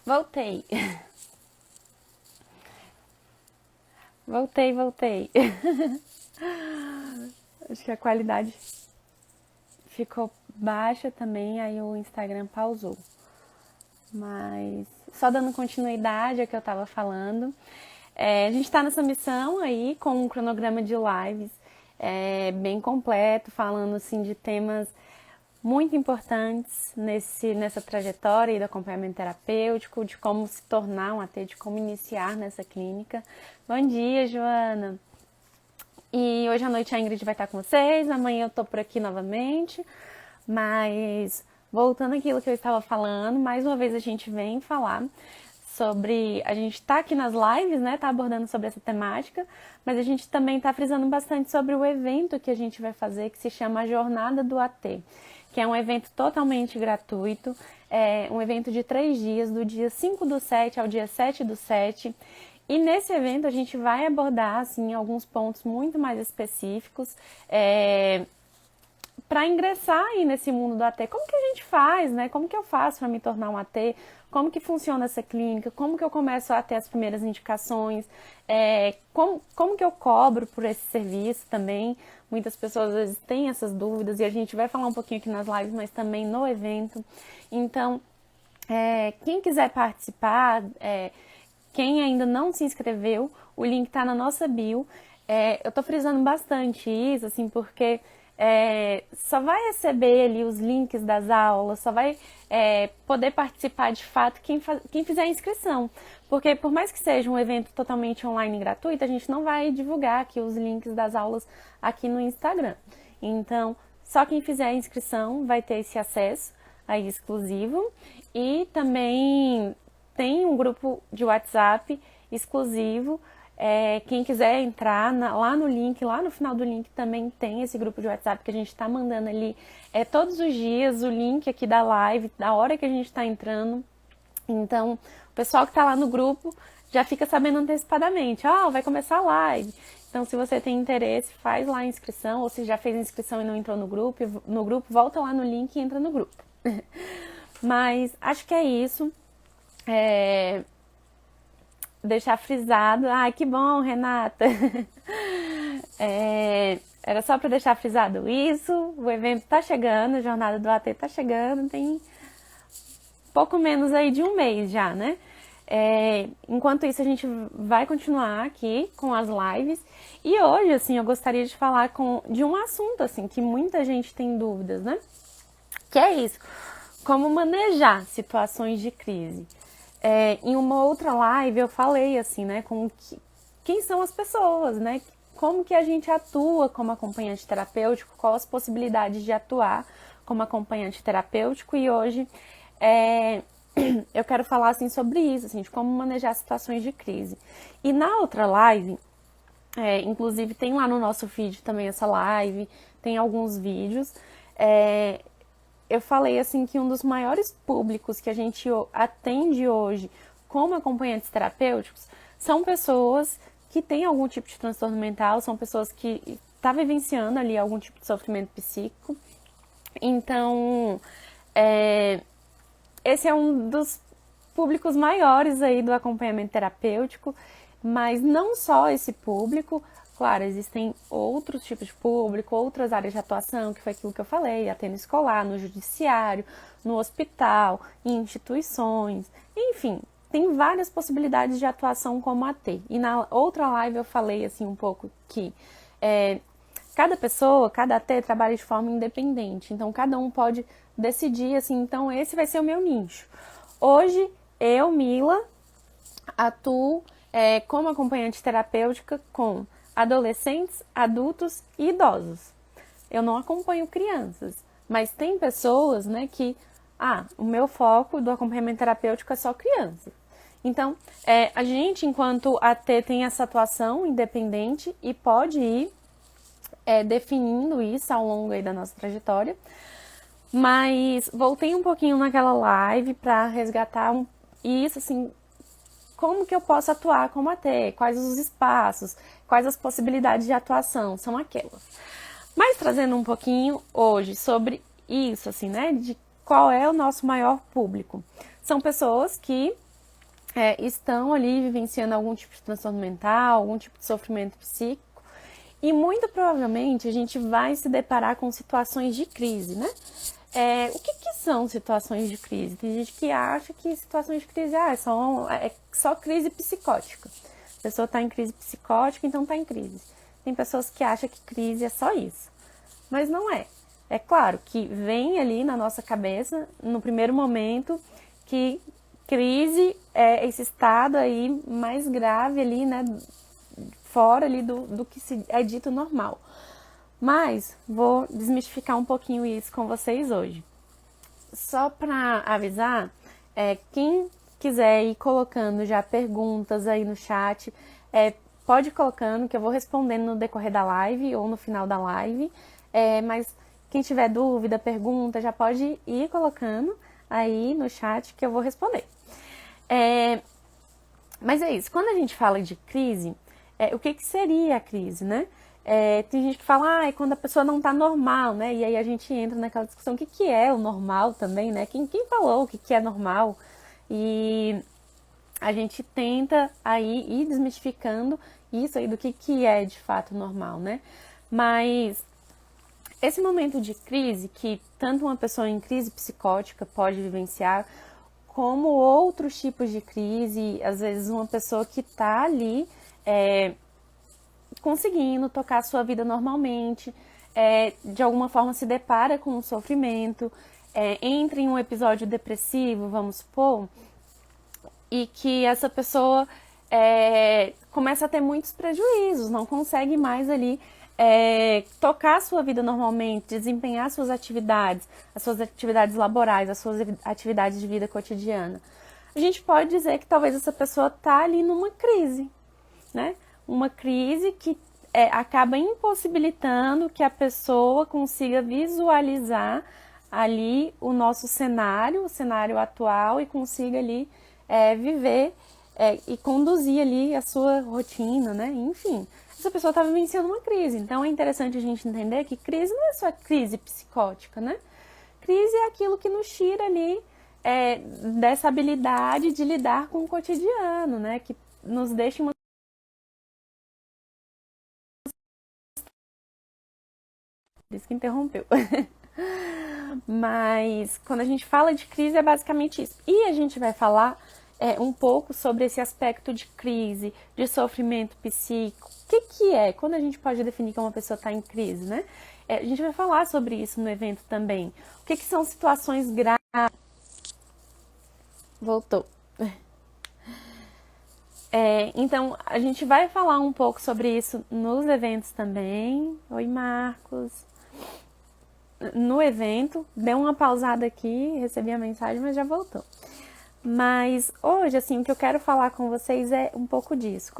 Voltei. Voltei. Acho que a qualidade ficou baixa também, aí o Instagram pausou. Mas só dando continuidade ao que eu tava falando. A gente tá nessa missão aí com um cronograma de lives bem completo, falando assim de temas muito importantes nessa trajetória aí do acompanhamento terapêutico, de como se tornar um AT, de como iniciar nessa clínica. Bom dia, Joana! E hoje à noite a Ingrid vai estar com vocês, amanhã eu tô por aqui novamente, mas voltando àquilo que eu estava falando, mais uma vez a gente vem falar sobre, a gente tá aqui nas lives, né, tá abordando sobre essa temática, mas a gente também tá frisando bastante sobre o evento que a gente vai fazer, que se chama a Jornada do AT, que é um evento totalmente gratuito, é um evento de 3 dias, do dia 5/7 ao dia 7/7, e nesse evento a gente vai abordar, assim, alguns pontos muito mais específicos, para ingressar aí nesse mundo do AT. Como que a gente faz, né? Como que eu faço para me tornar um AT? Como que funciona essa clínica? Como que eu começo a ter as primeiras indicações? Como que eu cobro por esse serviço também? Muitas pessoas às vezes têm essas dúvidas e a gente vai falar um pouquinho aqui nas lives, mas também no evento. Então, quem quiser participar, quem ainda não se inscreveu, o link tá na nossa bio. Eu tô frisando bastante isso, assim, porque só vai receber ali os links das aulas, só vai poder participar de fato quem fizer a inscrição. Porque por mais que seja um evento totalmente online e gratuito, a gente não vai divulgar aqui os links das aulas aqui no Instagram. Então, só quem fizer a inscrição vai ter esse acesso aí exclusivo. E também tem um grupo de WhatsApp exclusivo. Quem quiser entrar lá no link, lá no final do link também tem esse grupo de WhatsApp que a gente está mandando ali todos os dias, o link aqui da live, da hora que a gente está entrando. Então, o pessoal que está lá no grupo já fica sabendo antecipadamente, vai começar a live. Então, se você tem interesse, faz lá a inscrição, ou se já fez a inscrição e não entrou no grupo, volta lá no link e entra no grupo. Mas acho que é isso. Deixar frisado. Ai, que bom, Renata! Era só para deixar frisado isso. O evento tá chegando, a Jornada do AT tá chegando, tem pouco menos aí de um mês já, né? Enquanto isso, a gente vai continuar aqui com as lives. E hoje, assim, eu gostaria de falar de um assunto, assim, que muita gente tem dúvidas, né? Que é isso, como manejar situações de crise. Em uma outra live eu falei assim, né, quem são as pessoas, né, como que a gente atua como acompanhante terapêutico, quais as possibilidades de atuar como acompanhante terapêutico, e hoje eu quero falar assim sobre isso, assim, de como manejar situações de crise. E na outra live, inclusive tem lá no nosso feed também essa live, tem alguns vídeos, eu falei assim que um dos maiores públicos que a gente atende hoje como acompanhantes terapêuticos são pessoas que têm algum tipo de transtorno mental, são pessoas que estão vivenciando ali algum tipo de sofrimento psíquico. Então, esse é um dos públicos maiores aí do acompanhamento terapêutico, mas não só esse público. Claro, existem outros tipos de público, outras áreas de atuação, que foi aquilo que eu falei, até no escolar, no judiciário, no hospital, em instituições, enfim, tem várias possibilidades de atuação como AT. E na outra live eu falei assim um pouco que cada pessoa, cada AT trabalha de forma independente, então cada um pode decidir assim, então esse vai ser o meu nicho. Hoje, eu, Mila, atuo como acompanhante terapêutica com adolescentes, adultos e idosos. Eu não acompanho crianças, mas tem pessoas, né, que o meu foco do acompanhamento terapêutico é só criança. Então, a gente, enquanto AT, tem essa atuação independente e pode ir definindo isso ao longo aí da nossa trajetória. Mas voltei um pouquinho naquela live para resgatar isso, assim, como que eu posso atuar como AT, quais os espaços, quais as possibilidades de atuação, são aquelas. Mas trazendo um pouquinho hoje sobre isso, assim, né, de qual é o nosso maior público. São pessoas que estão ali vivenciando algum tipo de transtorno mental, algum tipo de sofrimento psíquico, e muito provavelmente a gente vai se deparar com situações de crise, né? O que são situações de crise? Tem gente que acha que situações de crise é só crise psicótica. A pessoa está em crise psicótica, então está em crise. Tem pessoas que acham que crise é só isso, mas não é. É claro que vem ali na nossa cabeça, no primeiro momento, que crise é esse estado aí mais grave ali, né, fora ali do que é dito normal. Mas vou desmistificar um pouquinho isso com vocês hoje. Só para avisar, quem quiser ir colocando já perguntas aí no chat, pode ir colocando que eu vou respondendo no decorrer da live ou no final da live. Mas quem tiver dúvida, pergunta, já pode ir colocando aí no chat que eu vou responder. Mas é isso, quando a gente fala de crise, o que seria a crise, né? Tem gente que fala, é quando a pessoa não tá normal, né? E aí a gente entra naquela discussão, o que é o normal também, né? Quem falou o que é normal? E a gente tenta aí ir desmistificando isso aí do que é de fato normal, né? Mas esse momento de crise, que tanto uma pessoa em crise psicótica pode vivenciar, como outros tipos de crise, às vezes uma pessoa que tá ali conseguindo tocar a sua vida normalmente, de alguma forma se depara com um sofrimento, entra em um episódio depressivo, vamos supor, e que essa pessoa começa a ter muitos prejuízos, não consegue mais ali tocar a sua vida normalmente, desempenhar suas atividades, as suas atividades laborais, as suas atividades de vida cotidiana. A gente pode dizer que talvez essa pessoa está ali numa crise, né? Uma crise que acaba impossibilitando que a pessoa consiga visualizar ali o nosso cenário, o cenário atual, e consiga ali viver e conduzir ali a sua rotina, né? Enfim, essa pessoa está vivenciando uma crise. Então é interessante a gente entender que crise não é só crise psicótica, né? Crise é aquilo que nos tira ali dessa habilidade de lidar com o cotidiano, né? Que nos deixa uma... Isso que interrompeu. Mas quando a gente fala de crise é basicamente isso. E a gente vai falar um pouco sobre esse aspecto de crise, de sofrimento psíquico. O que é? Quando a gente pode definir que uma pessoa está em crise, né? A gente vai falar sobre isso no evento também. O que são situações graves? Voltou. Então, a gente vai falar um pouco sobre isso nos eventos também. Oi, Marcos. No evento, deu uma pausada aqui, recebi a mensagem, mas já voltou. Mas hoje, assim, o que eu quero falar com vocês é um pouco disso.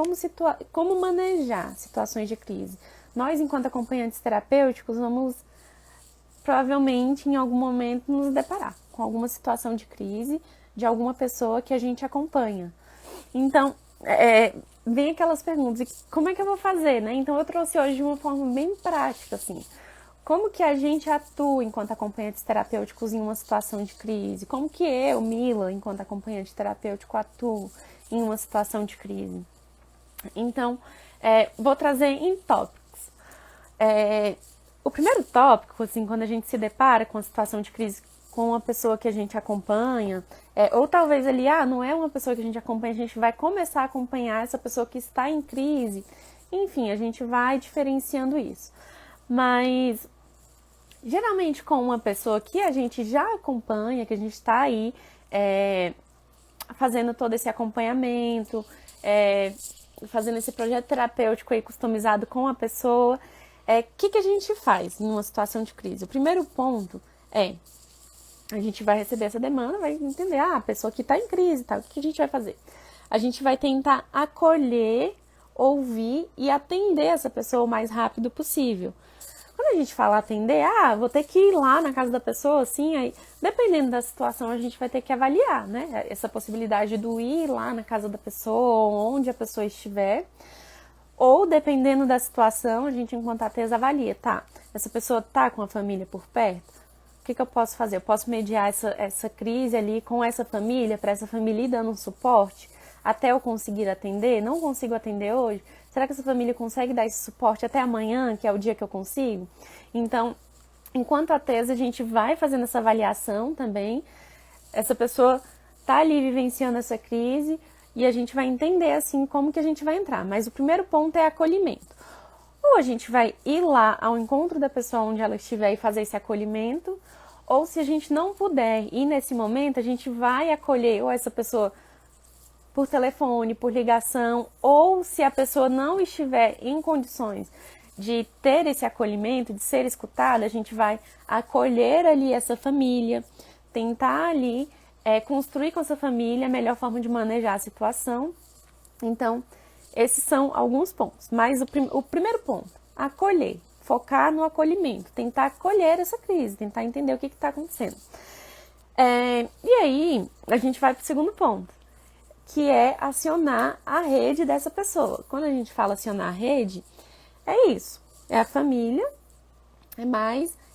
Como manejar situações de crise. Nós, enquanto acompanhantes terapêuticos, vamos provavelmente, em algum momento, nos deparar com alguma situação de crise de alguma pessoa que a gente acompanha. Então, vem aquelas perguntas, como é que eu vou fazer, né? Então, eu trouxe hoje de uma forma bem prática, assim. Como que a gente atua enquanto acompanhantes terapêuticos em uma situação de crise? Como que eu, Mila, enquanto acompanhante terapêutico, atuo em uma situação de crise? Então, vou trazer em tópicos. O primeiro tópico, assim, quando a gente se depara com a situação de crise com uma pessoa que a gente acompanha, ou talvez ali, não é uma pessoa que a gente acompanha, a gente vai começar a acompanhar essa pessoa que está em crise. Enfim, a gente vai diferenciando isso. Mas geralmente com uma pessoa que a gente já acompanha, que a gente está aí fazendo todo esse acompanhamento, fazendo esse projeto terapêutico aí customizado com a pessoa, que a gente faz em uma situação de crise? O primeiro ponto a gente vai receber essa demanda, vai entender, a pessoa que está em crise, tá? O que a gente vai fazer? A gente vai tentar acolher, ouvir e atender essa pessoa o mais rápido possível. Quando a gente fala atender, vou ter que ir lá na casa da pessoa, assim, aí, dependendo da situação, a gente vai ter que avaliar, né? Essa possibilidade do ir lá na casa da pessoa, onde a pessoa estiver. Ou, dependendo da situação, a gente, enquanto atesa, avalia, essa pessoa tá com a família por perto? O que eu posso fazer? Eu posso mediar essa crise ali com essa família, para essa família ir dando um suporte? até eu conseguir atender? Não consigo atender hoje? Será que essa família consegue dar esse suporte até amanhã, que é o dia que eu consigo? Então, enquanto atesa, a gente vai fazendo essa avaliação também. Essa pessoa tá ali vivenciando essa crise e a gente vai entender, assim, como que a gente vai entrar. Mas o primeiro ponto é acolhimento. Ou a gente vai ir lá ao encontro da pessoa onde ela estiver e fazer esse acolhimento, ou se a gente não puder ir nesse momento, a gente vai acolher ou essa pessoa por telefone, por ligação, ou se a pessoa não estiver em condições de ter esse acolhimento, de ser escutada, a gente vai acolher ali essa família, tentar ali construir com essa família a melhor forma de manejar a situação. Então, esses são alguns pontos. Mas o primeiro ponto, acolher, focar no acolhimento, tentar acolher essa crise, tentar entender o que está acontecendo. E aí, a gente vai para o segundo ponto, que é acionar a rede dessa pessoa. Quando a gente fala acionar a rede, é isso, é a família,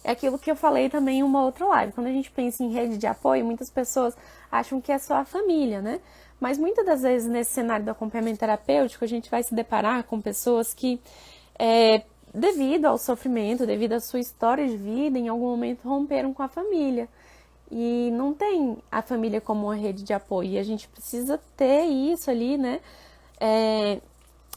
é aquilo que eu falei também em uma outra live. Quando a gente pensa em rede de apoio, muitas pessoas acham que é só a família, né? Mas muitas das vezes nesse cenário do acompanhamento terapêutico, a gente vai se deparar com pessoas que, devido ao sofrimento, devido à sua história de vida, em algum momento romperam com a família. E não tem a família como uma rede de apoio. E a gente precisa ter isso ali, né?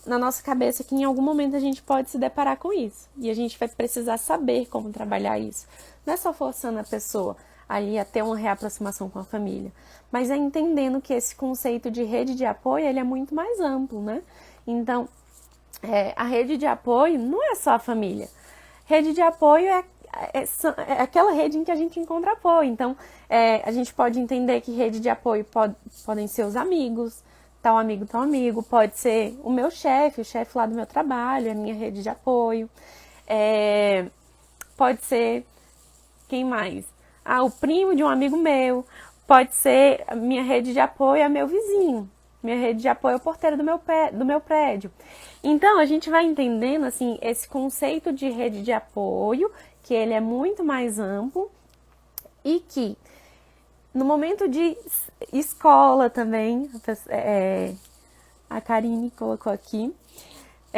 Na nossa cabeça, que em algum momento a gente pode se deparar com isso. E a gente vai precisar saber como trabalhar isso. Não é só forçando a pessoa ali a ter uma reaproximação com a família, mas é entendendo que esse conceito de rede de apoio, ele é muito mais amplo, né? Então, a rede de apoio não é só a família. Rede de apoio é aquela rede em que a gente encontra apoio. Então, a gente pode entender que rede de apoio podem ser os amigos, tal amigo, pode ser o meu chefe, o chefe lá do meu trabalho, a minha rede de apoio. Pode ser, quem mais? O primo de um amigo meu, pode ser a minha rede de apoio é meu vizinho, minha rede de apoio é o porteiro do meu prédio. Então, a gente vai entendendo, assim, esse conceito de rede de apoio, que ele é muito mais amplo e que, no momento de escola também, a Karine colocou aqui,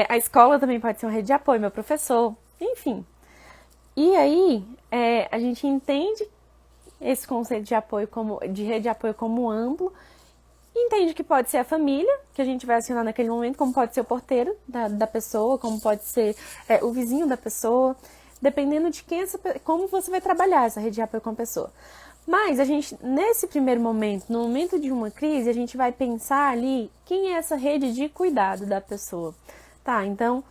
a escola também pode ser uma rede de apoio, meu professor, enfim. E aí, a gente entende esse conceito de rede de apoio como amplo, entende que pode ser a família, que a gente vai acionar naquele momento, como pode ser o porteiro da pessoa, como pode ser o vizinho da pessoa, dependendo de como você vai trabalhar essa rede de apoio com a pessoa. Mas a gente, nesse primeiro momento, no momento de uma crise, a gente vai pensar ali quem é essa rede de cuidado da pessoa. Tá, então,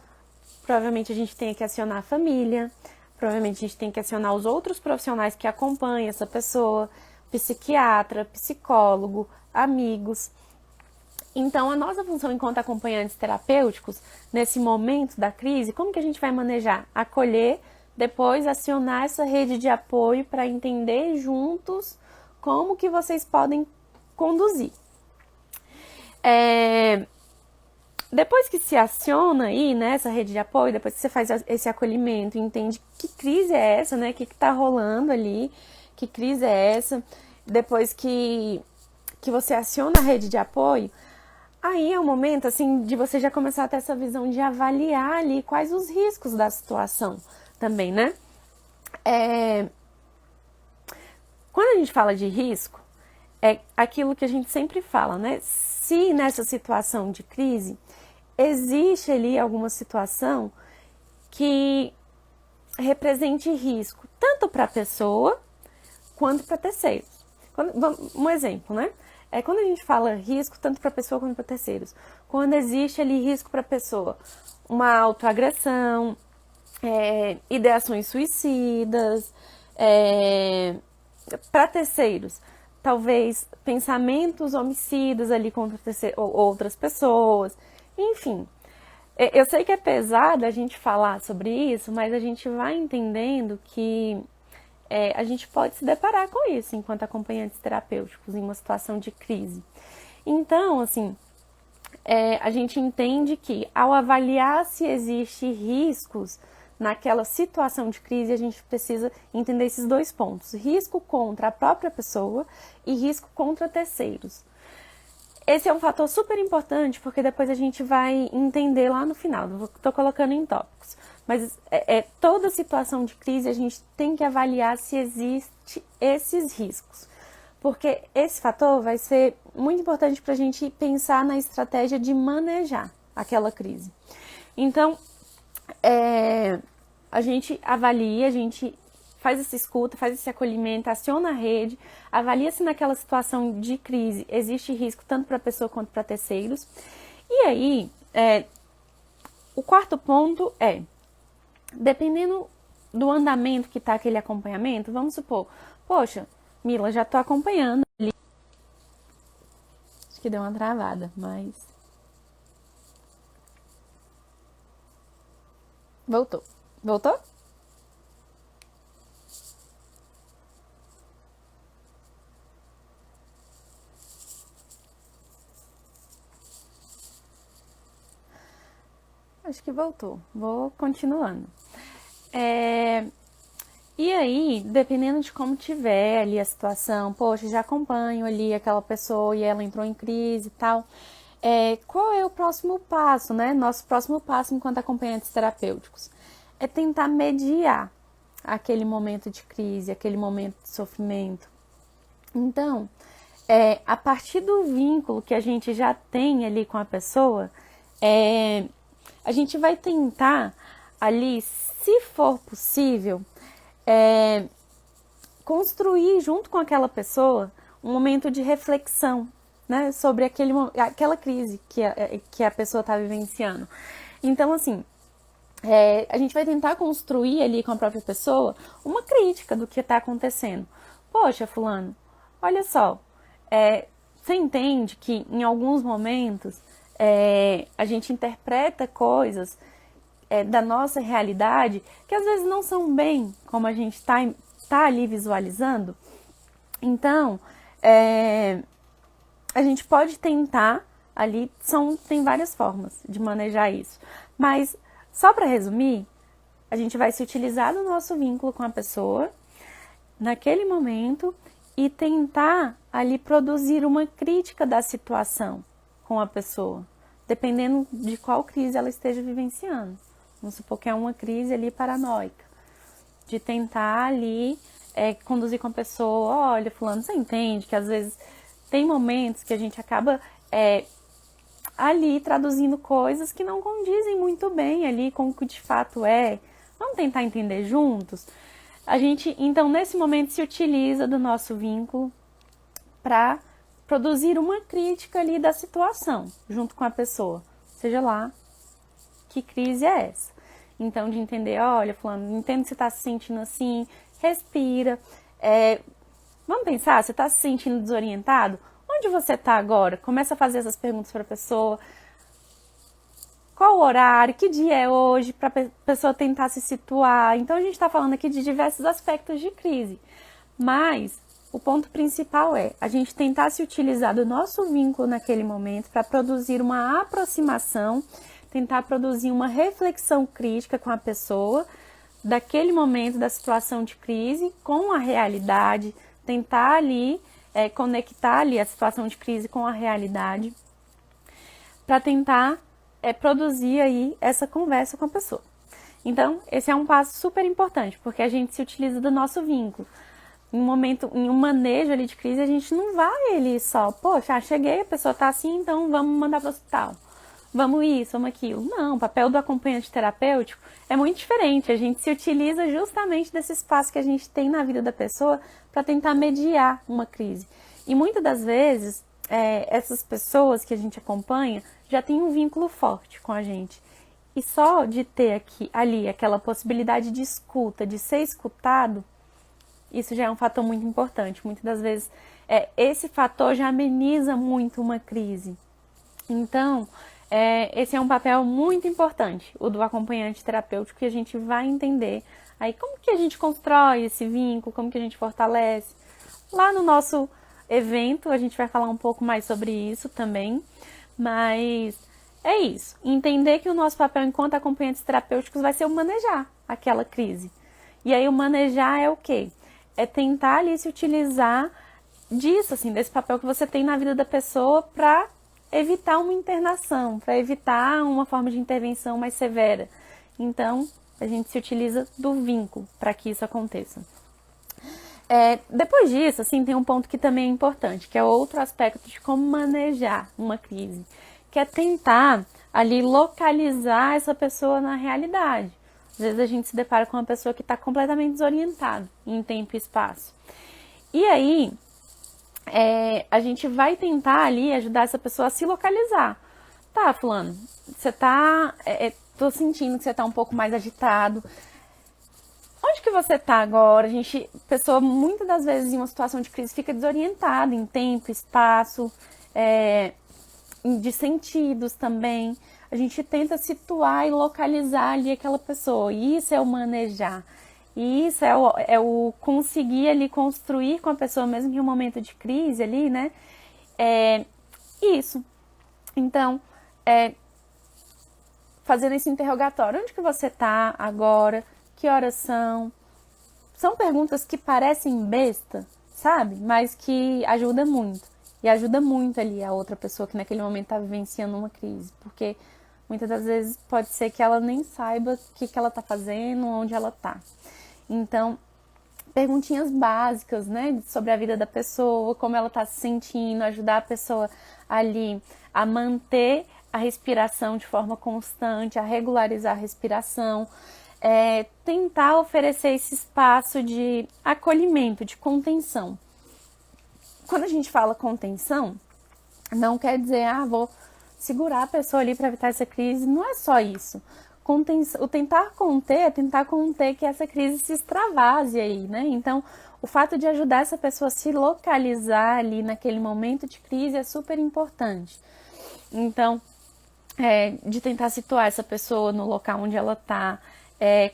provavelmente a gente tem que acionar a família, provavelmente a gente tem que acionar os outros profissionais que acompanham essa pessoa, psiquiatra, psicólogo, amigos. Então, a nossa função enquanto acompanhantes terapêuticos, nesse momento da crise, como que a gente vai manejar? Acolher, depois acionar essa rede de apoio para entender juntos como que vocês podem conduzir. Depois que se aciona aí, né, essa rede de apoio, depois que você faz esse acolhimento, entende que crise é essa, né, o que está rolando ali, que crise é essa, depois que você aciona a rede de apoio, aí é o momento, assim, de você já começar a ter essa visão de avaliar ali quais os riscos da situação também, né? Quando a gente fala de risco, é aquilo que a gente sempre fala, né? Se nessa situação de crise existe ali alguma situação que represente risco, tanto para a pessoa quanto para terceiros. Um exemplo, né? Quando a gente fala risco, tanto para a pessoa quanto para terceiros, quando existe ali risco para a pessoa, uma autoagressão, ideações suicidas, para terceiros, talvez pensamentos homicidas ali contra outras pessoas, enfim. Eu sei que é pesado a gente falar sobre isso, mas a gente vai entendendo que a gente pode se deparar com isso enquanto acompanhantes terapêuticos em uma situação de crise. Então, assim, a gente entende que ao avaliar se existe riscos naquela situação de crise, a gente precisa entender esses dois pontos: risco contra a própria pessoa e risco contra terceiros. esse é um fator super importante, porque depois a gente vai entender lá no final. Estou colocando em tópicos. Mas toda situação de crise a gente tem que avaliar se existe esses riscos. Porque esse fator vai ser muito importante para a gente pensar na estratégia de manejar aquela crise. Então, a gente avalia, a gente faz essa escuta, faz esse acolhimento, aciona a rede, avalia se naquela situação de crise existe risco tanto para a pessoa quanto para terceiros. E aí, o quarto ponto é, dependendo do andamento que está aquele acompanhamento, vamos supor, poxa, Mila, já estou acompanhando ali. Acho que deu uma travada, mas... Voltou. Voltou? Acho que voltou. Vou continuando. E aí, dependendo de como tiver ali a situação, poxa, já acompanho ali aquela pessoa e ela entrou em crise e tal, qual é o próximo passo, né? Nosso próximo passo enquanto acompanhantes terapêuticos é tentar mediar aquele momento de crise, aquele momento de sofrimento. Então, a partir do vínculo que a gente já tem ali com a pessoa, a gente vai tentar ali, se for possível, construir junto com aquela pessoa um momento de reflexão, né, sobre aquela crise que a pessoa está vivenciando. Então, assim, a gente vai tentar construir ali com a própria pessoa uma crítica do que está acontecendo. Poxa, fulano, olha só, você entende que em alguns momentos a gente interpreta coisas da nossa realidade que às vezes não são bem como a gente tá ali visualizando. Então, a gente pode tentar ali, tem várias formas de manejar isso, mas só para resumir, a gente vai se utilizar do nosso vínculo com a pessoa naquele momento e tentar ali produzir uma crítica da situação com a pessoa, dependendo de qual crise ela esteja vivenciando. Vamos supor que é uma crise ali paranoica, de tentar ali conduzir com a pessoa, olha, fulano, você entende que às vezes tem momentos que a gente acaba ali traduzindo coisas que não condizem muito bem ali com o que de fato é. Vamos tentar entender juntos? A gente, então, nesse momento se utiliza do nosso vínculo para produzir uma crítica ali da situação, junto com a pessoa, seja lá que crise é essa. Então, de entender, olha, fulano, entendo que você está se sentindo assim, respira. Vamos pensar, você está se sentindo desorientado? Onde você está agora? Começa a fazer essas perguntas para a pessoa. Qual o horário? Que dia é hoje? Para a pessoa tentar se situar. Então, a gente está falando aqui de diversos aspectos de crise. Mas o ponto principal é a gente tentar se utilizar do nosso vínculo naquele momento para produzir uma aproximação, tentar produzir uma reflexão crítica com a pessoa daquele momento da situação de crise com a realidade, tentar ali conectar ali a situação de crise com a realidade para tentar produzir aí essa conversa com a pessoa. Então, esse é um passo super importante, porque a gente se utiliza do nosso vínculo. Em um manejo ali de crise, a gente não vai ali só, poxa, cheguei, a pessoa tá assim, então vamos mandar para o hospital. Vamos isso, vamos aquilo. Não, o papel do acompanhante terapêutico é muito diferente. A gente se utiliza justamente desse espaço que a gente tem na vida da pessoa para tentar mediar uma crise. E muitas das vezes, essas pessoas que a gente acompanha já têm um vínculo forte com a gente. E só de ter ali aquela possibilidade de escuta, de ser escutado, isso já é um fator muito importante. Muitas das vezes, esse fator já ameniza muito uma crise. Então, esse é um papel muito importante, o do acompanhante terapêutico, que a gente vai entender aí como que a gente constrói esse vínculo, como que a gente fortalece. Lá no nosso evento a gente vai falar um pouco mais sobre isso também, mas é isso, entender que o nosso papel enquanto acompanhantes terapêuticos vai ser o manejar aquela crise. E aí o manejar é o quê? É tentar ali se utilizar disso, assim, desse papel que você tem na vida da pessoa para evitar uma internação, para evitar uma forma de intervenção mais severa. Então, a gente se utiliza do vínculo para que isso aconteça. Depois disso, assim, tem um ponto que também é importante, que é outro aspecto de como manejar uma crise, que é tentar ali localizar essa pessoa na realidade. Às vezes a gente se depara com uma pessoa que está completamente desorientada em tempo e espaço. E aí, a gente vai tentar ali ajudar essa pessoa a se localizar. Tá, fulano, você tá... tô sentindo que você tá um pouco mais agitado. Onde que você tá agora? Pessoa, muitas das vezes, em uma situação de crise, fica desorientada em tempo, espaço, de sentidos também. A gente tenta situar e localizar ali aquela pessoa. E isso é o manejar. E isso é o conseguir ali construir com a pessoa, mesmo em um momento de crise ali, né? Isso. Então, fazendo esse interrogatório. Onde que você tá agora? Que horas são? São perguntas que parecem besta, sabe? Mas que ajudam muito. E ajuda muito ali a outra pessoa que naquele momento está vivenciando uma crise. Porque muitas das vezes pode ser que ela nem saiba o que ela está fazendo, onde ela está. Então, perguntinhas básicas, né? Sobre a vida da pessoa, como ela está se sentindo, ajudar a pessoa ali a manter a respiração de forma constante, a regularizar a respiração. Tentar oferecer esse espaço de acolhimento, de contenção. Quando a gente fala contenção, não quer dizer, vou segurar a pessoa ali para evitar essa crise. Não é só isso. O tentar conter é tentar conter que essa crise se extravase aí, né? Então, o fato de ajudar essa pessoa a se localizar ali naquele momento de crise é super importante. Então, de tentar situar essa pessoa no local onde ela está,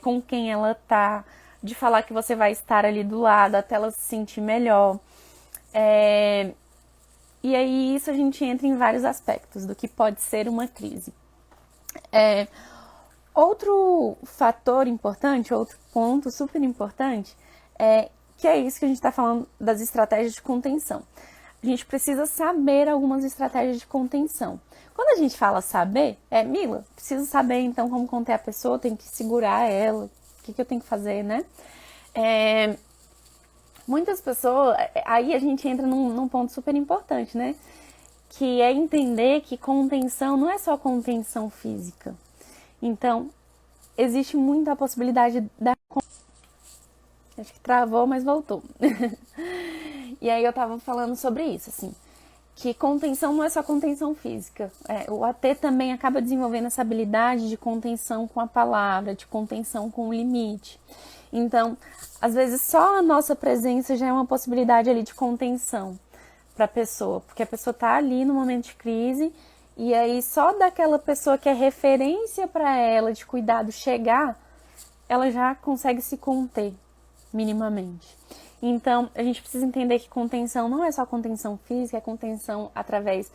com quem ela tá, de falar que você vai estar ali do lado até ela se sentir melhor. E aí isso a gente entra em vários aspectos do que pode ser uma crise. Outro fator importante, outro ponto super importante, que é isso que a gente está falando das estratégias de contenção. A gente precisa saber algumas estratégias de contenção. Quando a gente fala saber, Mila, preciso saber então como conter a pessoa, tenho que segurar ela, o que eu tenho que fazer, né? Muitas pessoas, aí a gente entra num ponto super importante, né? Que é entender que contenção não é só contenção física. Então, existe muita possibilidade da... Acho que travou, mas voltou. E aí eu tava falando sobre isso, assim, que contenção não é só contenção física. O AT também acaba desenvolvendo essa habilidade de contenção com a palavra, de contenção com o limite. Então, às vezes só a nossa presença já é uma possibilidade ali de contenção para a pessoa, porque a pessoa tá ali no momento de crise e aí só daquela pessoa que é referência para ela de cuidado chegar, ela já consegue se conter minimamente. Então, a gente precisa entender que contenção não é só contenção física, é contenção através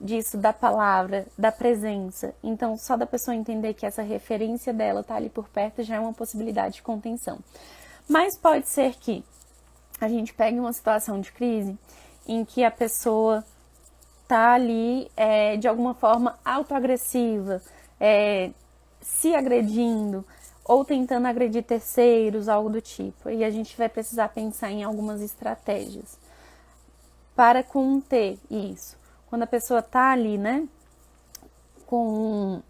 disso, da palavra, da presença. Então, só da pessoa entender que essa referência dela tá ali por perto já é uma possibilidade de contenção. Mas pode ser que a gente pegue uma situação de crise em que a pessoa tá ali de alguma forma autoagressiva, se agredindo, ou tentando agredir terceiros, algo do tipo. E a gente vai precisar pensar em algumas estratégias para conter isso. Quando a pessoa tá ali, né, com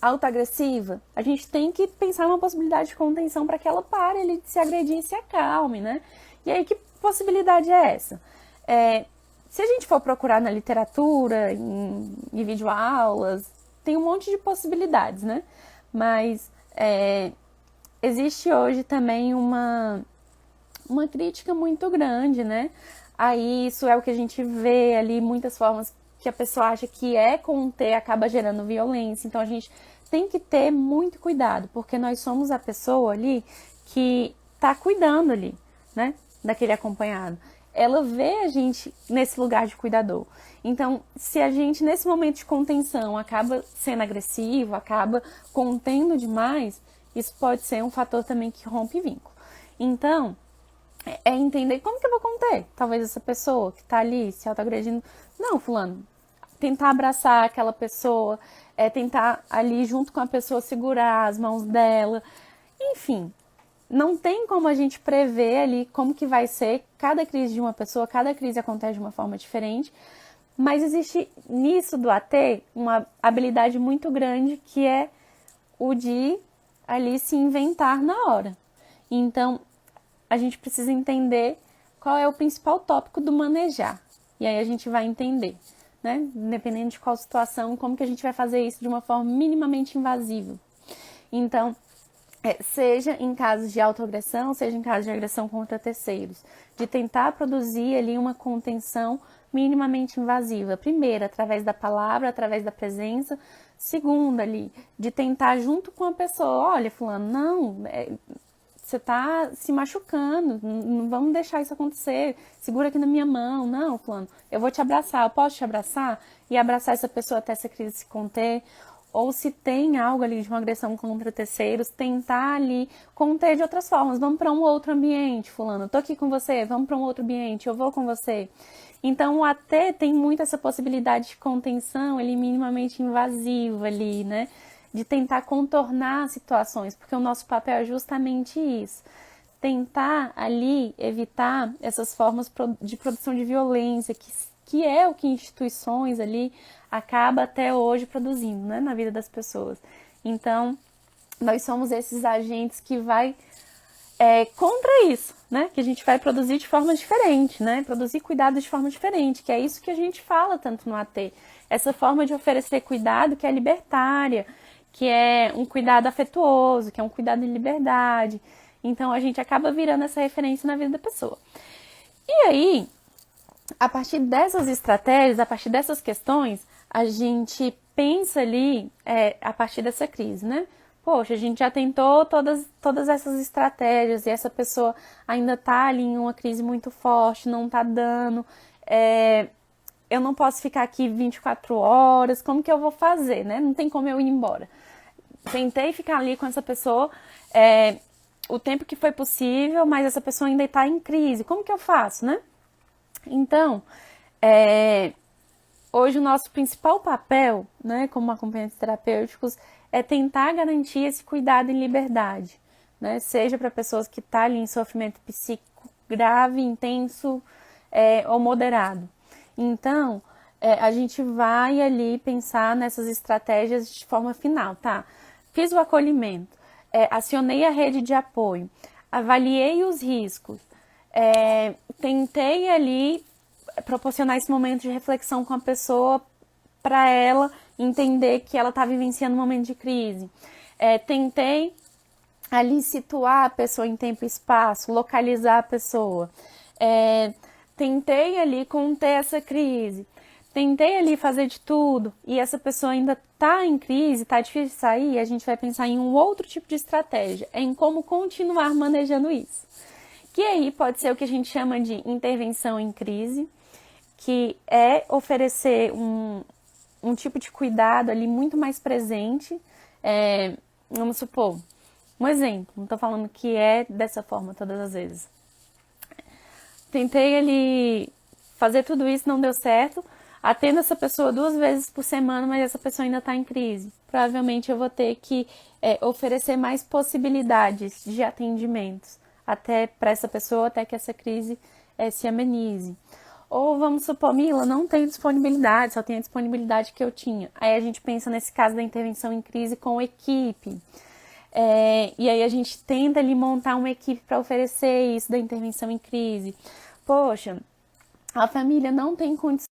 autoagressiva, a gente tem que pensar numa possibilidade de contenção para que ela pare ali de se agredir e se acalme, né? E aí, que possibilidade é essa? Se a gente for procurar na literatura, em videoaulas, tem um monte de possibilidades, né? Mas existe hoje também uma crítica muito grande, né? Aí isso é o que a gente vê ali, muitas formas que a pessoa acha que conter acaba gerando violência. Então a gente tem que ter muito cuidado, porque nós somos a pessoa ali que tá cuidando ali, né? Daquele acompanhado. Ela vê a gente nesse lugar de cuidador. Então, se a gente, nesse momento de contenção, acaba sendo agressivo, acaba contendo demais, isso pode ser um fator também que rompe vínculo. Então, entender como que eu vou conter, talvez, essa pessoa que tá ali se autoagredindo. Não, fulano, tentar abraçar aquela pessoa, tentar ali junto com a pessoa segurar as mãos dela, enfim. Não tem como a gente prever ali como que vai ser cada crise de uma pessoa, cada crise acontece de uma forma diferente, mas existe nisso do AT uma habilidade muito grande que é o de ali se inventar na hora. Então, a gente precisa entender qual é o principal tópico do manejar. E aí a gente vai entender, né? Dependendo de qual situação, como que a gente vai fazer isso de uma forma minimamente invasiva. Então, seja em casos de autoagressão, seja em casos de agressão contra terceiros, de tentar produzir ali uma contenção minimamente invasiva. Primeiro, através da palavra, através da presença. Segundo, ali, de tentar junto com a pessoa, olha, fulano, não, você tá se machucando, não vamos deixar isso acontecer, segura aqui na minha mão, não, fulano, eu vou te abraçar, eu posso te abraçar? E abraçar essa pessoa até essa crise se conter. Ou se tem algo ali de uma agressão contra terceiros, tentar ali conter de outras formas. Vamos para um outro ambiente, fulano, eu tô aqui com você, vamos para um outro ambiente, eu vou com você. Então o AT tem muito essa possibilidade de contenção, ele minimamente invasiva ali, né? De tentar contornar situações, porque o nosso papel é justamente isso. Tentar ali evitar essas formas de produção de violência, que é o que instituições ali acaba até hoje produzindo, né, na vida das pessoas. Então, nós somos esses agentes que vai contra isso, né, que a gente vai produzir de forma diferente, né, produzir cuidado de forma diferente, que é isso que a gente fala tanto no AT. Essa forma de oferecer cuidado que é libertária, que é um cuidado afetuoso, que é um cuidado em liberdade. Então, a gente acaba virando essa referência na vida da pessoa. E aí, a partir dessas estratégias, a partir dessas questões, a gente pensa ali a partir dessa crise, né? Poxa, a gente já tentou todas essas estratégias e essa pessoa ainda tá ali em uma crise muito forte, não tá dando, eu não posso ficar aqui 24 horas, como que eu vou fazer, né? Não tem como eu ir embora. Tentei ficar ali com essa pessoa o tempo que foi possível, mas essa pessoa ainda está em crise, como que eu faço, né? Então, hoje o nosso principal papel, né, como acompanhantes terapêuticos, é tentar garantir esse cuidado em liberdade, né, seja para pessoas que estão ali em sofrimento psíquico grave, intenso ou moderado. Então, a gente vai ali pensar nessas estratégias de forma final, tá? Fiz o acolhimento, acionei a rede de apoio, avaliei os riscos, tentei ali proporcionar esse momento de reflexão com a pessoa para ela entender que ela está vivenciando um momento de crise. Tentei ali situar a pessoa em tempo e espaço, localizar a pessoa. Tentei ali conter essa crise. Tentei ali fazer de tudo e essa pessoa ainda está em crise, está difícil de sair, a gente vai pensar em um outro tipo de estratégia, em como continuar manejando isso. Que aí pode ser o que a gente chama de intervenção em crise, que é oferecer um tipo de cuidado ali muito mais presente. Vamos supor, um exemplo, não estou falando que é dessa forma todas as vezes. Tentei ali fazer tudo isso, não deu certo, atendo essa pessoa 2 vezes por semana, mas essa pessoa ainda está em crise. Provavelmente eu vou ter que oferecer mais possibilidades de atendimentos até para essa pessoa, até que essa crise se amenize. Ou vamos supor, Mila, não tem disponibilidade, só tem a disponibilidade que eu tinha. Aí a gente pensa nesse caso da intervenção em crise com equipe. E aí a gente tenta ali montar uma equipe para oferecer isso da intervenção em crise. Poxa, a família não tem condições.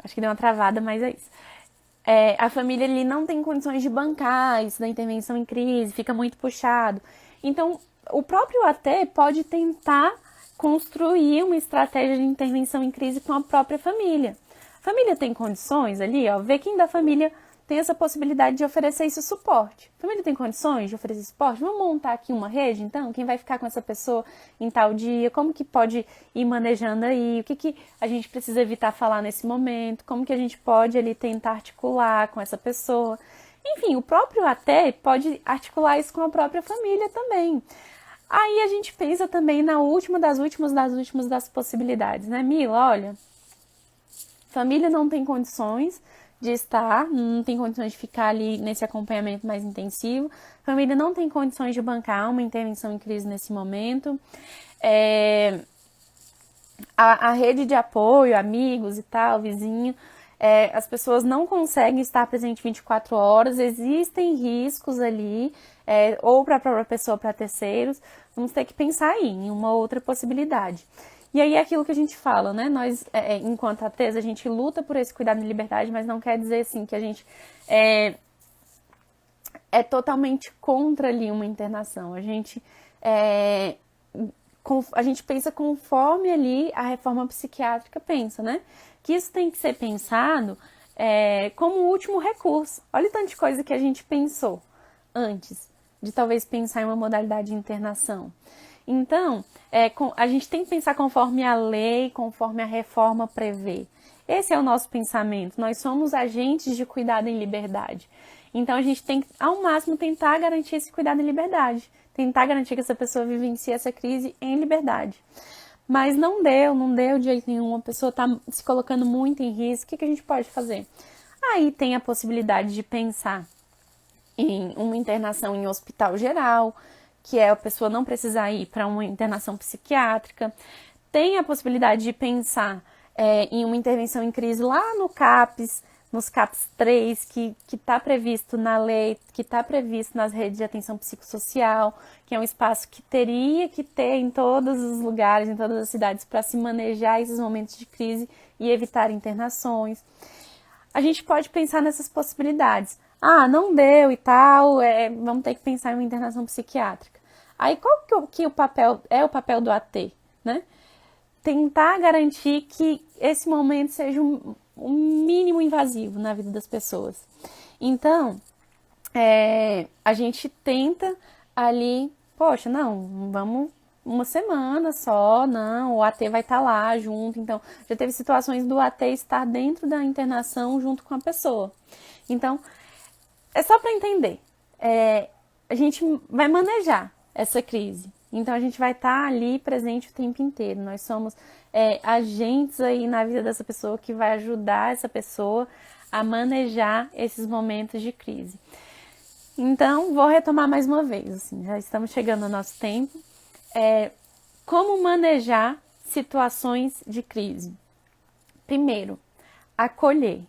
Acho que deu uma travada, mas é isso. A família ali não tem condições de bancar isso da intervenção em crise, fica muito puxado. Então, o próprio AT pode tentar construir uma estratégia de intervenção em crise com a própria família. A família tem condições ali, ó, ver quem da família tem essa possibilidade de oferecer esse suporte. A família tem condições de oferecer suporte? Vamos montar aqui uma rede, então? Quem vai ficar com essa pessoa em tal dia? Como que pode ir manejando aí? O que a gente precisa evitar falar nesse momento? Como que a gente pode ali tentar articular com essa pessoa? Enfim, o próprio AT pode articular isso com a própria família também. Aí a gente pensa também na última das possibilidades, né, Mila? Olha, família não tem condições de estar, não tem condições de ficar ali nesse acompanhamento mais intensivo, família não tem condições de bancar uma intervenção em crise nesse momento, a rede de apoio, amigos e tal, vizinho, as pessoas não conseguem estar presentes 24 horas, existem riscos ali, ou para a própria pessoa, para terceiros, vamos ter que pensar aí em uma outra possibilidade. E aí é aquilo que a gente fala, né? Nós, enquanto ATs, a gente luta por esse cuidado de liberdade, mas não quer dizer, assim, que a gente é totalmente contra ali uma internação. A gente pensa conforme ali a reforma psiquiátrica pensa, né? Que isso tem que ser pensado como último recurso. Olha o tanto de coisa que a gente pensou antes de talvez pensar em uma modalidade de internação. Então, a gente tem que pensar conforme a lei, conforme a reforma prevê. Esse é o nosso pensamento. Nós somos agentes de cuidado em liberdade. Então, a gente tem que, ao máximo, tentar garantir esse cuidado em liberdade. Tentar garantir que essa pessoa vivencie essa crise em liberdade. Mas não deu de jeito nenhum. A pessoa está se colocando muito em risco. O que a gente pode fazer? Aí tem a possibilidade de pensar em uma internação em hospital geral, que é a pessoa não precisar ir para uma internação psiquiátrica. Tem a possibilidade de pensar em uma intervenção em crise lá no CAPS, nos CAPS 3, que está previsto na lei, que está previsto nas redes de atenção psicossocial, que é um espaço que teria que ter em todos os lugares, em todas as cidades, para se manejar esses momentos de crise e evitar internações. A gente pode pensar nessas possibilidades. Não deu e tal, vamos ter que pensar em uma internação psiquiátrica. Aí qual que o papel do AT, né? Tentar garantir que esse momento seja um mínimo invasivo na vida das pessoas. Então, a gente tenta ali, poxa, não, vamos uma semana só, não, o AT vai estar lá junto. Então, já teve situações do AT estar dentro da internação junto com a pessoa. Então, é só para entender, a gente vai manejar essa crise. Então, a gente vai estar ali presente o tempo inteiro. Nós somos agentes aí na vida dessa pessoa que vai ajudar essa pessoa a manejar esses momentos de crise. Então, vou retomar mais uma vez, assim, já estamos chegando ao nosso tempo. Como manejar situações de crise? Primeiro, acolher.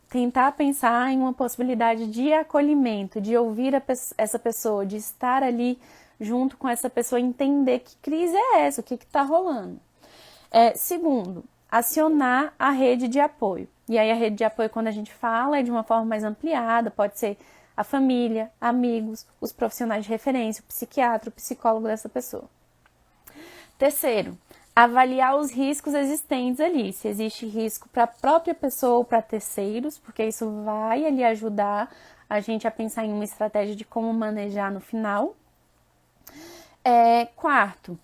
Tentar pensar em uma possibilidade de acolhimento, de ouvir essa pessoa, de estar ali junto com essa pessoa, entender que crise é essa, o que está rolando. Segundo, acionar a rede de apoio. E aí a rede de apoio, quando a gente fala, é de uma forma mais ampliada, pode ser a família, amigos, os profissionais de referência, o psiquiatra, o psicólogo dessa pessoa. Terceiro, avaliar os riscos existentes ali, se existe risco para a própria pessoa ou para terceiros, porque isso vai ali ajudar a gente a pensar em uma estratégia de como manejar no final. Quarto,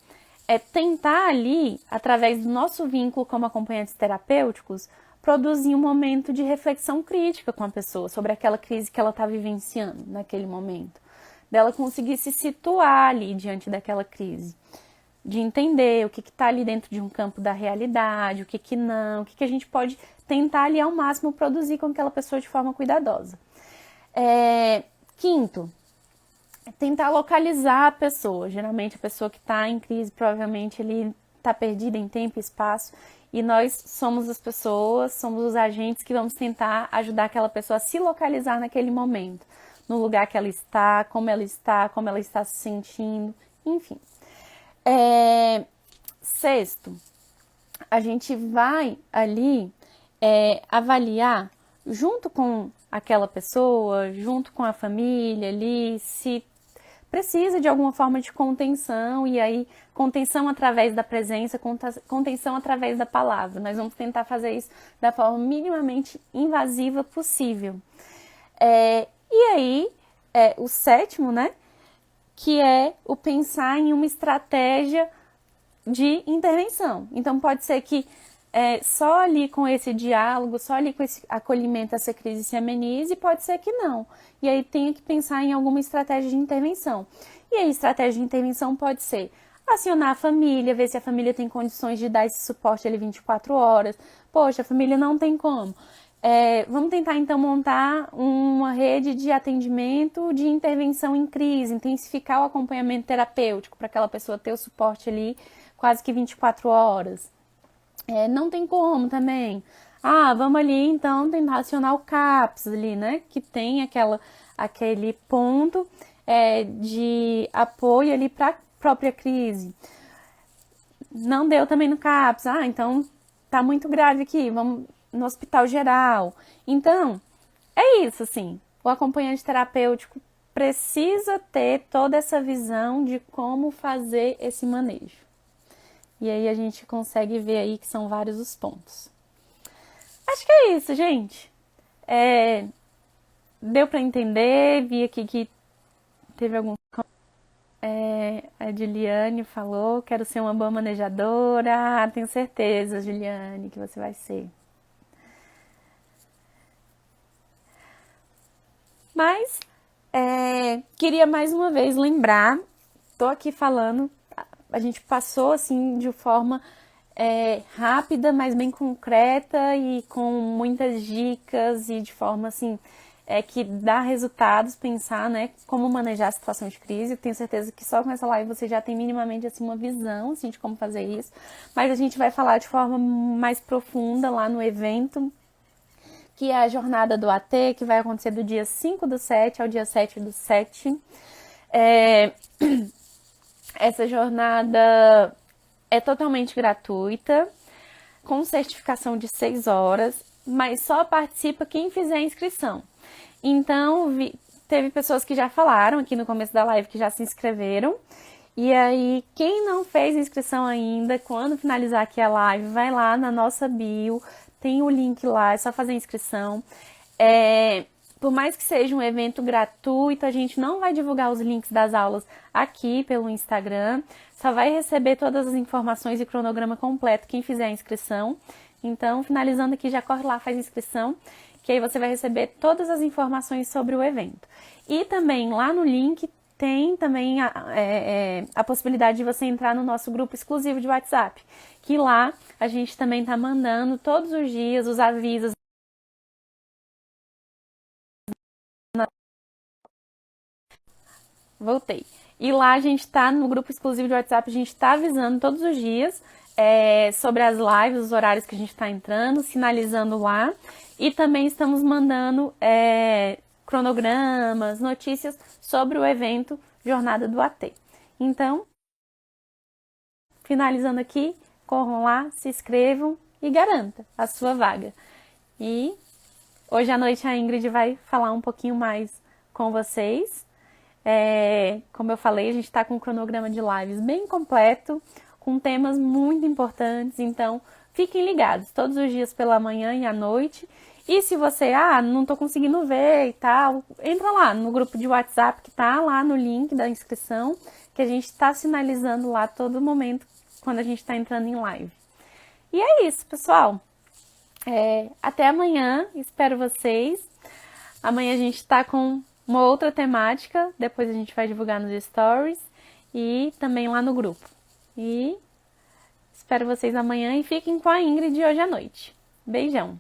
tentar ali, através do nosso vínculo como acompanhantes terapêuticos, produzir um momento de reflexão crítica com a pessoa sobre aquela crise que ela está vivenciando naquele momento, dela conseguir se situar ali diante daquela crise, de entender o que está ali dentro de um campo da realidade, o que não, o que a gente pode tentar ali ao máximo produzir com aquela pessoa de forma cuidadosa. Quinto, tentar localizar a pessoa. Geralmente a pessoa que está em crise provavelmente ele está perdida em tempo e espaço e nós somos as pessoas, somos os agentes que vamos tentar ajudar aquela pessoa a se localizar naquele momento, no lugar que ela está, como ela está se sentindo, enfim. Sexto, a gente vai ali avaliar junto com aquela pessoa, junto com a família ali, se precisa de alguma forma de contenção, e aí contenção através da presença, contenção através da palavra. Nós vamos tentar fazer isso da forma minimamente invasiva possível. E aí, o sétimo, né, que é o pensar em uma estratégia de intervenção. Então, pode ser que só ali com esse diálogo, só ali com esse acolhimento, essa crise se amenize, pode ser que não. E aí tenha que pensar em alguma estratégia de intervenção. E a estratégia de intervenção pode ser, acionar a família, ver se a família tem condições de dar esse suporte ali 24 horas. Poxa, a família não tem como. Vamos tentar então montar uma rede de atendimento de intervenção em crise, intensificar o acompanhamento terapêutico para aquela pessoa ter o suporte ali quase que 24 horas. Não tem como também. Vamos ali então tentar acionar o CAPS ali, né? Que tem aquele ponto de apoio ali para a própria crise. Não deu também no CAPS. Então tá muito grave aqui, vamos no hospital geral. Então, é isso, assim. O acompanhante terapêutico precisa ter toda essa visão de como fazer esse manejo. E aí a gente consegue ver aí que são vários os pontos. Acho que é isso, gente. Deu para entender, vi aqui que teve algum... a Juliane falou, quero ser uma boa manejadora. Tenho certeza, Juliane, que você vai ser. Mas, queria mais uma vez lembrar, tô aqui falando, a gente passou assim de forma rápida, mas bem concreta e com muitas dicas e de forma assim que dá resultados, pensar, né, como manejar a situação de crise. Eu tenho certeza que só com essa live você já tem minimamente assim uma visão assim, de como fazer isso, mas a gente vai falar de forma mais profunda lá no evento, que é a jornada do AT, que vai acontecer do dia 5/7 ao dia 7/7. Essa jornada é totalmente gratuita, com certificação de 6 horas, mas só participa quem fizer a inscrição. Então, teve pessoas que já falaram aqui no começo da live que já se inscreveram. E aí, quem não fez inscrição ainda, quando finalizar aqui a live, vai lá na nossa bio, tem o link lá, é só fazer a inscrição. Por mais que seja um evento gratuito, a gente não vai divulgar os links das aulas aqui pelo Instagram, só vai receber todas as informações e cronograma completo quem fizer a inscrição. Então, finalizando aqui, já corre lá, faz inscrição, que aí você vai receber todas as informações sobre o evento. E também lá no link tem também a possibilidade de você entrar no nosso grupo exclusivo de WhatsApp, que lá a gente também está mandando todos os dias os avisos. Voltei. E lá a gente está no grupo exclusivo de WhatsApp, a gente está avisando todos os dias sobre as lives, os horários que a gente está entrando, sinalizando lá. E também estamos mandando cronogramas, notícias sobre o evento Jornada do AT. Então, finalizando aqui, corram lá, se inscrevam e garanta a sua vaga. E hoje à noite a Ingrid vai falar um pouquinho mais com vocês. Como eu falei, a gente está com um cronograma de lives bem completo, com temas muito importantes, então fiquem ligados todos os dias pela manhã e à noite. E se você, não tô conseguindo ver e tal, entra lá no grupo de WhatsApp que tá lá no link da inscrição, que a gente está sinalizando lá todo momento quando a gente está entrando em live. E é isso, pessoal. Até amanhã, espero vocês. Amanhã a gente tá com uma outra temática, depois a gente vai divulgar nos stories e também lá no grupo. E espero vocês amanhã e fiquem com a Ingrid hoje à noite. Beijão!